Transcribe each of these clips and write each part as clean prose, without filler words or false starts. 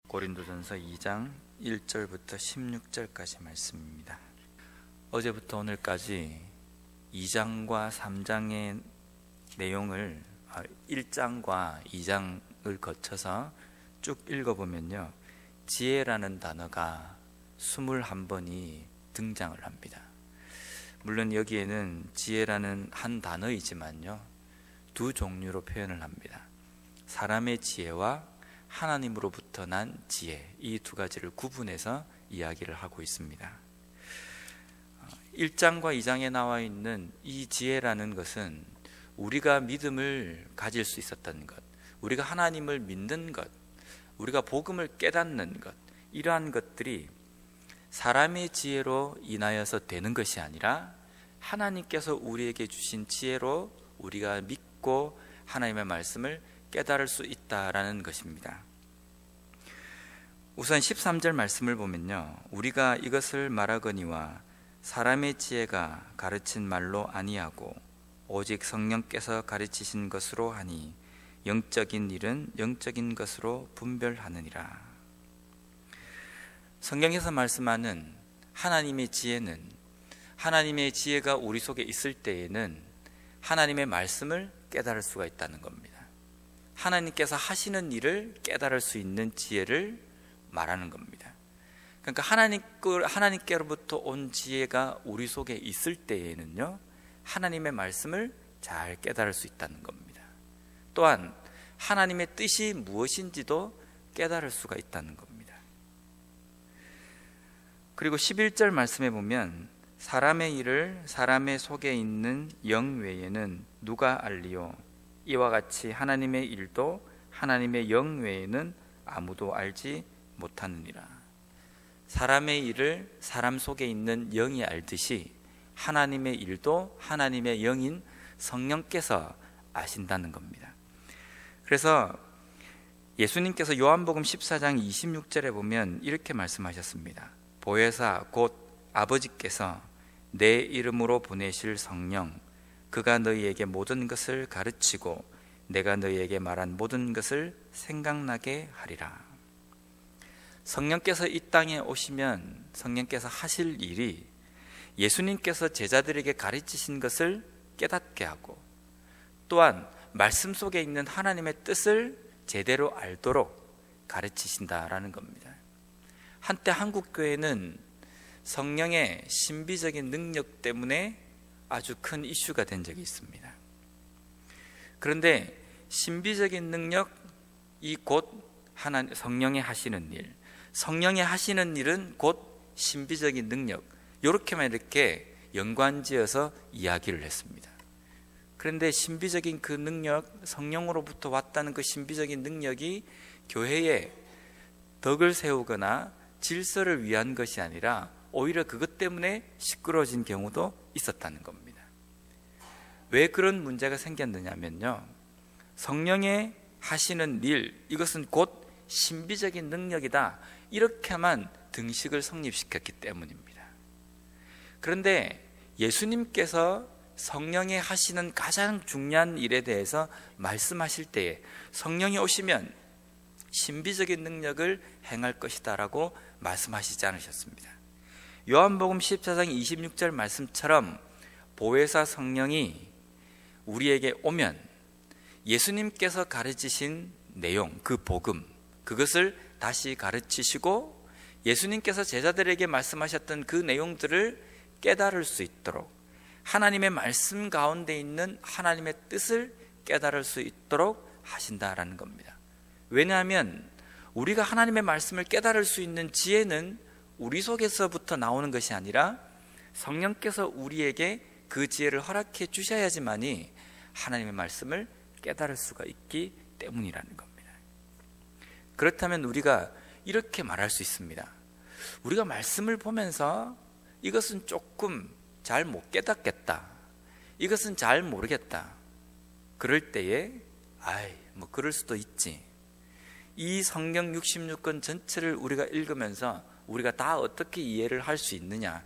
고린도전서 2장 1절부터 16절까지 말씀입니다. 어제부터 오늘까지 2장과 3장의 내용을 1장과 2장을 거쳐서 쭉 읽어보면요, 지혜라는 단어가 21번이 등장을 합니다. 물론 여기에는 지혜라는 한 단어이지만요, 두 종류로 표현을 합니다. 사람의 지혜와 하나님으로부터 난 지혜, 이 두 가지를 구분해서 이야기를 하고 있습니다. 1장과 2장에 나와 있는 이 지혜라는 것은 우리가 믿음을 가질 수 있었던 것, 우리가 하나님을 믿는 것, 우리가 복음을 깨닫는 것, 이러한 것들이 사람의 지혜로 인하여서 되는 것이 아니라 하나님께서 우리에게 주신 지혜로 우리가 믿고 하나님의 말씀을 깨달을 수 있다라는 것입니다. 우선 13절 말씀을 보면요, 우리가 이것을 말하거니와 사람의 지혜가 가르친 말로 아니하고 오직 성령께서 가르치신 것으로 하니 영적인 일은 영적인 것으로 분별하느니라. 성경에서 말씀하는 하나님의 지혜는, 하나님의 지혜가 우리 속에 있을 때에는 하나님의 말씀을 깨달을 수가 있다는 겁니다. 하나님께서 하시는 일을 깨달을 수 있는 지혜를 말하는 겁니다. 그러니까 하나님께로부터 온 지혜가 우리 속에 있을 때에는요, 하나님의 말씀을 잘 깨달을 수 있다는 겁니다. 또한 하나님의 뜻이 무엇인지도 깨달을 수가 있다는 겁니다. 그리고 11절 말씀에 보면 사람의 일을 사람의 속에 있는 영 외에는 누가 알리요? 이와 같이 하나님의 일도 하나님의 영 외에는 아무도 알지 못하느니라. 사람의 일을 사람 속에 있는 영이 알듯이 하나님의 일도 하나님의 영인 성령께서 아신다는 겁니다. 그래서 예수님께서 요한복음 14장 26절에 보면 이렇게 말씀하셨습니다. 보혜사 곧 아버지께서 내 이름으로 보내실 성령, 그가 너희에게 모든 것을 가르치고 내가 너희에게 말한 모든 것을 생각나게 하리라. 성령께서 이 땅에 오시면 성령께서 하실 일이 예수님께서 제자들에게 가르치신 것을 깨닫게 하고, 또한 말씀 속에 있는 하나님의 뜻을 제대로 알도록 가르치신다라는 겁니다. 한때 한국교회는 성령의 신비적인 능력 때문에 아주 큰 이슈가 된 적이 있습니다. 그런데 신비적인 능력이 곧 성령이 하시는 일, 성령이 하시는 일은 곧 신비적인 능력, 이렇게만 이렇게 연관지어서 이야기를 했습니다. 그런데 신비적인 그 능력, 성령으로부터 왔다는 그 신비적인 능력이 교회에 덕을 세우거나 질서를 위한 것이 아니라 오히려 그것 때문에 시끄러워진 경우도 있었다는 겁니다. 왜 그런 문제가 생겼느냐면요, 성령의 하시는 일, 이것은 곧 신비적인 능력이다, 이렇게만 등식을 성립시켰기 때문입니다. 그런데 예수님께서 성령의 하시는 가장 중요한 일에 대해서 말씀하실 때에 성령이 오시면 신비적인 능력을 행할 것이다 라고 말씀하시지 않으셨습니다. 요한복음 14장 26절 말씀처럼 보혜사 성령이 우리에게 오면 예수님께서 가르치신 내용, 그 복음, 그것을 다시 가르치시고 예수님께서 제자들에게 말씀하셨던 그 내용들을 깨달을 수 있도록, 하나님의 말씀 가운데 있는 하나님의 뜻을 깨달을 수 있도록 하신다라는 겁니다. 왜냐하면 우리가 하나님의 말씀을 깨달을 수 있는 지혜는 우리 속에서부터 나오는 것이 아니라 성령께서 우리에게 그 지혜를 허락해 주셔야지만이 하나님의 말씀을 깨달을 수가 있기 때문이라는 겁니다. 그렇다면 우리가 이렇게 말할 수 있습니다. 우리가 말씀을 보면서 이것은 조금 잘 못 깨닫겠다, 이것은 잘 모르겠다, 그럴 때에 뭐 그럴 수도 있지, 이 성경 66권 전체를 우리가 읽으면서 우리가 다 어떻게 이해를 할 수 있느냐,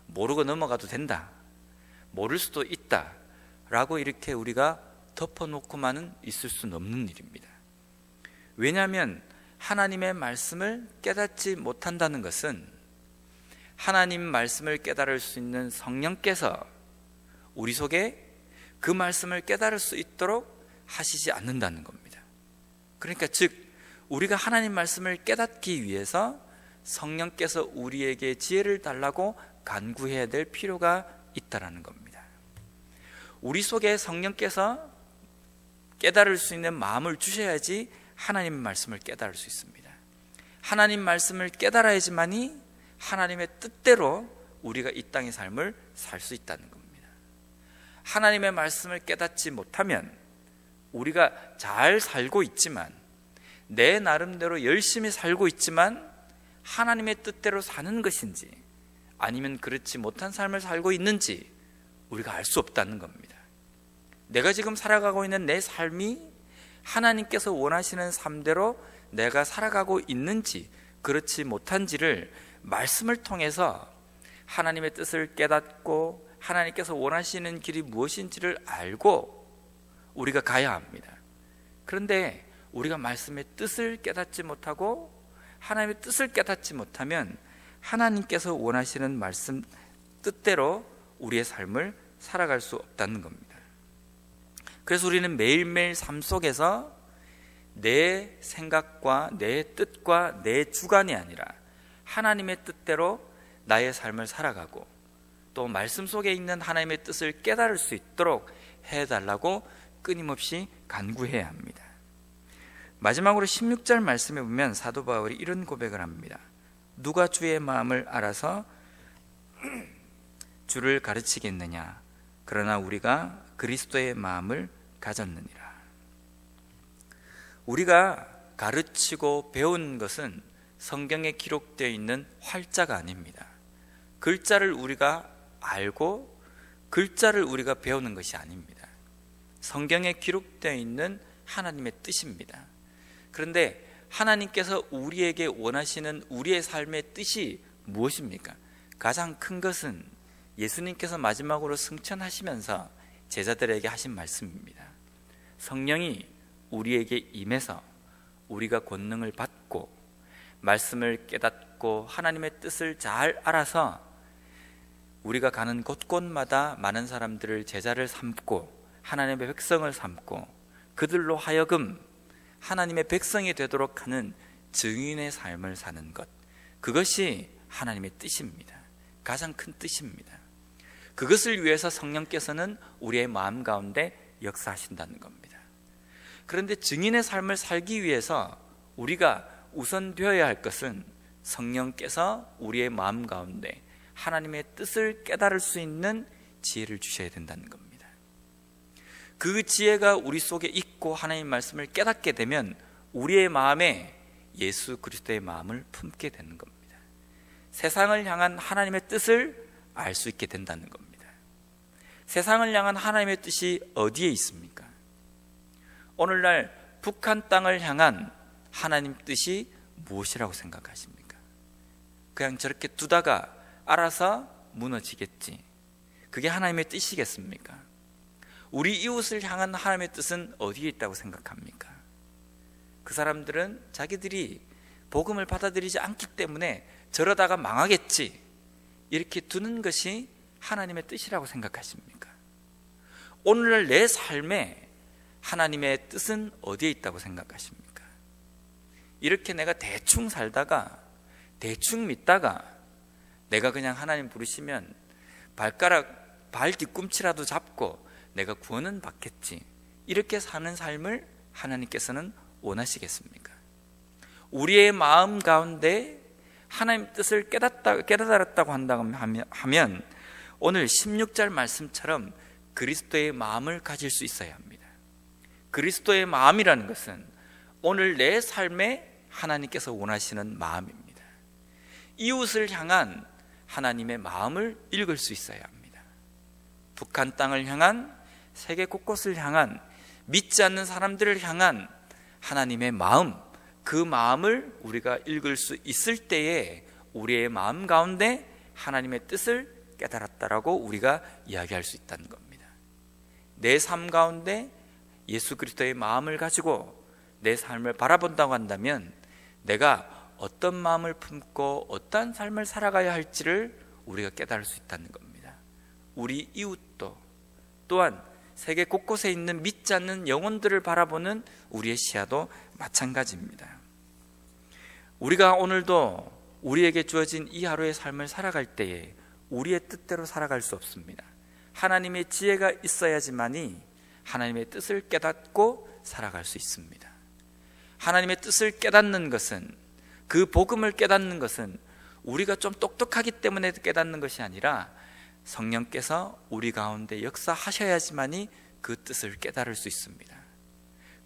모르고 넘어가도 된다, 모를 수도 있다 라고 이렇게 우리가 덮어놓고만은 있을 수는 없는 일입니다. 왜냐하면 하나님의 말씀을 깨닫지 못한다는 것은 하나님 말씀을 깨달을 수 있는 성령께서 우리 속에 그 말씀을 깨달을 수 있도록 하시지 않는다는 겁니다. 그러니까 즉 우리가 하나님 말씀을 깨닫기 위해서 성령께서 우리에게 지혜를 달라고 간구해야 될 필요가 있다는 겁니다. 우리 속에 성령께서 깨달을 수 있는 마음을 주셔야지 하나님의 말씀을 깨달을 수 있습니다. 하나님 말씀을 깨달아야지만이 하나님의 뜻대로 우리가 이 땅의 삶을 살 수 있다는 겁니다. 하나님의 말씀을 깨닫지 못하면 우리가 잘 살고 있지만, 내 나름대로 열심히 살고 있지만 하나님의 뜻대로 사는 것인지 아니면 그렇지 못한 삶을 살고 있는지 우리가 알 수 없다는 겁니다. 내가 지금 살아가고 있는 내 삶이 하나님께서 원하시는 삶대로 내가 살아가고 있는지 그렇지 못한지를 말씀을 통해서 하나님의 뜻을 깨닫고 하나님께서 원하시는 길이 무엇인지를 알고 우리가 가야 합니다. 그런데 우리가 말씀의 뜻을 깨닫지 못하고 하나님의 뜻을 깨닫지 못하면 하나님께서 원하시는 말씀 뜻대로 우리의 삶을 살아갈 수 없다는 겁니다. 그래서 우리는 매일매일 삶 속에서 내 생각과 내 뜻과 내 주관이 아니라 하나님의 뜻대로 나의 삶을 살아가고 또 말씀 속에 있는 하나님의 뜻을 깨달을 수 있도록 해달라고 끊임없이 간구해야 합니다. 마지막으로 16절 말씀에 보면 사도 바울이 이런 고백을 합니다. 누가 주의 마음을 알아서 주를 가르치겠느냐? 그러나 우리가 그리스도의 마음을 가졌느니라. 우리가 가르치고 배운 것은 성경에 기록되어 있는 활자가 아닙니다. 글자를 우리가 알고 글자를 우리가 배우는 것이 아닙니다. 성경에 기록되어 있는 하나님의 뜻입니다. 그런데 하나님께서 우리에게 원하시는 우리의 삶의 뜻이 무엇입니까? 가장 큰 것은 예수님께서 마지막으로 승천하시면서 제자들에게 하신 말씀입니다. 성령이 우리에게 임해서 우리가 권능을 받고 말씀을 깨닫고 하나님의 뜻을 잘 알아서 우리가 가는 곳곳마다 많은 사람들을 제자를 삼고 하나님의 백성을 삼고 그들로 하여금 하나님의 백성이 되도록 하는 증인의 삶을 사는 것, 그것이 하나님의 뜻입니다. 가장 큰 뜻입니다. 그것을 위해서 성령께서는 우리의 마음 가운데 역사하신다는 겁니다. 그런데 증인의 삶을 살기 위해서 우리가 우선 되어야 할 것은 성령께서 우리의 마음 가운데 하나님의 뜻을 깨달을 수 있는 지혜를 주셔야 된다는 겁니다. 그 지혜가 우리 속에 있고 하나님 말씀을 깨닫게 되면 우리의 마음에 예수 그리스도의 마음을 품게 되는 겁니다. 세상을 향한 하나님의 뜻을 알 수 있게 된다는 겁니다. 세상을 향한 하나님의 뜻이 어디에 있습니까? 오늘날 북한 땅을 향한 하나님 뜻이 무엇이라고 생각하십니까? 그냥 저렇게 두다가 알아서 무너지겠지, 그게 하나님의 뜻이겠습니까? 우리 이웃을 향한 하나님의 뜻은 어디에 있다고 생각합니까? 그 사람들은 자기들이 복음을 받아들이지 않기 때문에 저러다가 망하겠지, 이렇게 두는 것이 하나님의 뜻이라고 생각하십니까? 오늘날 내 삶에 하나님의 뜻은 어디에 있다고 생각하십니까? 이렇게 내가 대충 살다가 대충 믿다가 내가 그냥 하나님 부르시면 발 뒤꿈치라도 잡고 내가 구원은 받겠지, 이렇게 사는 삶을 하나님께서는 원하시겠습니까? 우리의 마음 가운데 하나님 뜻을 깨달았다고 한다고 하면 오늘 16절 말씀처럼 그리스도의 마음을 가질 수 있어야 합니다. 그리스도의 마음이라는 것은 오늘 내 삶에 하나님께서 원하시는 마음입니다. 이웃을 향한 하나님의 마음을 읽을 수 있어야 합니다. 북한 땅을 향한, 세계 곳곳을 향한, 믿지 않는 사람들을 향한 하나님의 마음, 그 마음을 우리가 읽을 수 있을 때에 우리의 마음 가운데 하나님의 뜻을 깨달았다라고 우리가 이야기할 수 있다는 겁니다. 내 삶 가운데 예수 그리스도의 마음을 가지고 내 삶을 바라본다고 한다면 내가 어떤 마음을 품고 어떠한 삶을 살아가야 할지를 우리가 깨달을 수 있다는 겁니다. 우리 이웃도 또한 세계 곳곳에 있는 믿지 않는 영혼들을 바라보는 우리의 시야도 마찬가지입니다. 우리가 오늘도 우리에게 주어진 이 하루의 삶을 살아갈 때에 우리의 뜻대로 살아갈 수 없습니다. 하나님의 지혜가 있어야지만이 하나님의 뜻을 깨닫고 살아갈 수 있습니다. 하나님의 뜻을 깨닫는 것은, 그 복음을 깨닫는 것은 우리가 좀 똑똑하기 때문에 깨닫는 것이 아니라 성령께서 우리 가운데 역사하셔야지만이 그 뜻을 깨달을 수 있습니다.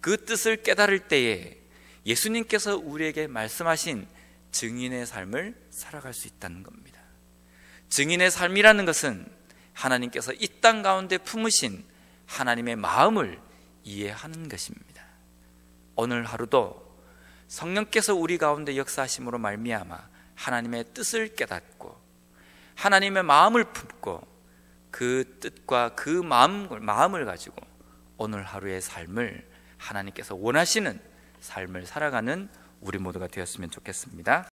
그 뜻을 깨달을 때에 예수님께서 우리에게 말씀하신 증인의 삶을 살아갈 수 있다는 겁니다. 증인의 삶이라는 것은 하나님께서 이 땅 가운데 품으신 하나님의 마음을 이해하는 것입니다. 오늘 하루도 성령께서 우리 가운데 역사하심으로 말미암아 하나님의 뜻을 깨닫고 하나님의 마음을 품고 그 뜻과 그 마음을 가지고 오늘 하루의 삶을 하나님께서 원하시는 삶을 살아가는 우리 모두가 되었으면 좋겠습니다.